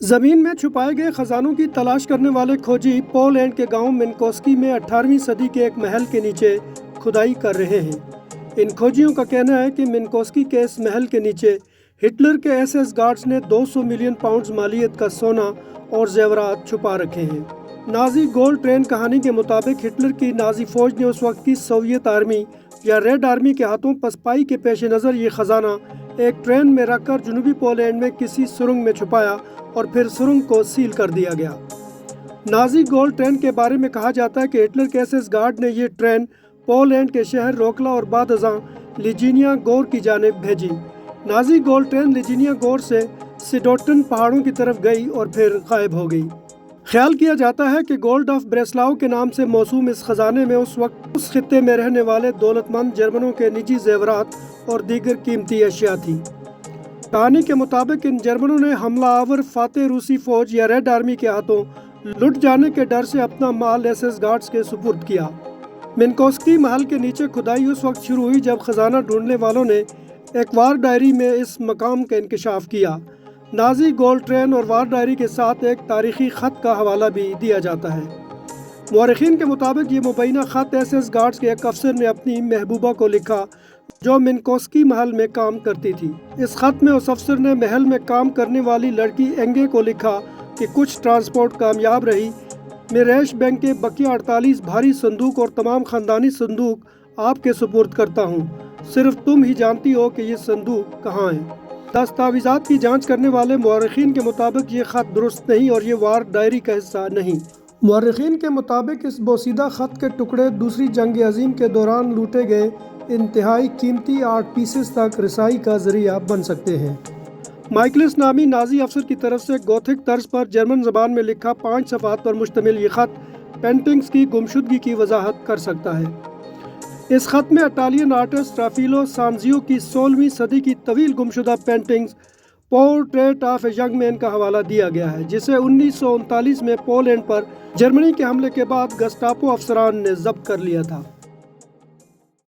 जमीन में छुपाए गए खजानों की तलाश करने वाले खोजी पोलैंड के गांव मिन्कोस्की में 18वीं सदी के एक महल के नीचे खुदाई कर रहे हैं। इन खोजियों का कहना है कि मिन्कोस्की के इस महल के नीचे हिटलर के एसएस गार्ड्स ने 200 मिलियन पाउंड मालियत का सोना और जेवरात छुपा रखे हैं। नाजी गोल्ड ट्रेन कहानी के मुताबिक हिटलर की नाजी फौज ने उस वक्त की सोवियत आर्मी या रेड आर्मी के हाथों पसपाई के पेश नज़र ये खजाना एक ट्रेन में रखकर जनूबी पोलैंड में किसी सुरंग में छुपाया और फिर सुरंग को सील कर दिया गया। नाजी गोल्ड ट्रेन के बारे में कहा जाता है कि हिटलर के एसएस गार्ड ने ये ट्रेन पोलैंड के शहर रोकला और बाद अज़ां लिजिनिया गोर की जानिब भेजी। नाजी गोल्ड ट्रेन लिजिनिया गोर से सिडोटन पहाड़ों की तरफ गई और फिर गायब हो गई। ख्याल किया जाता है कि गोल्ड ऑफ ब्रेस्लाव के नाम से मौसूम इस खजाने में उस वक्त उस खित्ते में रहने वाले दौलतमंद जर्मनों के निजी जेवरात और दीगर कीमती अशिया थी। कहानी के मुताबिक इन जर्मनों ने हमला आवर फातेह रूसी फौज या रेड आर्मी के हाथों लुट जाने के डर से अपना माल एसएस गार्ड्स के सुपुर्द किया। मिन्कोस्की महल के नीचे खुदाई उस वक्त शुरू हुई जब खजाना ढूंढने वालों ने एक वार डायरी में इस मकाम का इंकशाफ किया। नाजी गोल्ड ट्रेन और वार डायरी के साथ एक तारीखी ख़त का हवाला भी दिया जाता है। मुअर्रिखीन के मुताबिक ये मुबैना ख़त एसएस गार्ड्स के एक अफसर ने अपनी महबूबा को लिखा जो मिन्कोस्की महल में काम करती थी। इस ख़त में उस अफसर ने महल में काम करने वाली लड़की एंगे को लिखा कि कुछ ट्रांसपोर्ट कामयाब रही, मैं रैश बैंक के बकिया 48 भारी संदूक और तमाम ख़ानदानी संदूक आपके सुपुर्द करता हूँ। सिर्फ तुम ही जानती हो कि ये संदूक कहाँ है। दस्तावेज़ात की जांच करने वाले मुअर्रिखीन के मुताबिक ये ख़त दुरुस्त नहीं और ये वार डायरी का हिस्सा नहीं। मुअर्रिखीन के मुताबिक इस बोसीदा ख़त के टुकड़े दूसरी जंग अज़ीम के दौरान लूटे गए इंतहाई कीमती आर्ट पीसेस तक रसाई का ज़रिया बन सकते हैं। माइकलिस नामी नाजी अफसर की तरफ से गोथिक तर्ज पर जर्मन ज़बान में लिखा 5 सफ़हात पर मुश्तमिल ये ख़त पेंटिंग्स की गुमशुदगी की वजाहत कर सकता है। इस ख़त में इटालियन आर्टिस्ट राफेलो सांजियो की 16वीं सदी की तवील गुमशुदा paintings portrait of a young man का हवाला दिया गया है, जिसे 1939 में पोलैंड पर जर्मनी के हमले के बाद गस्टापो अफसरान ने जब्त कर लिया था।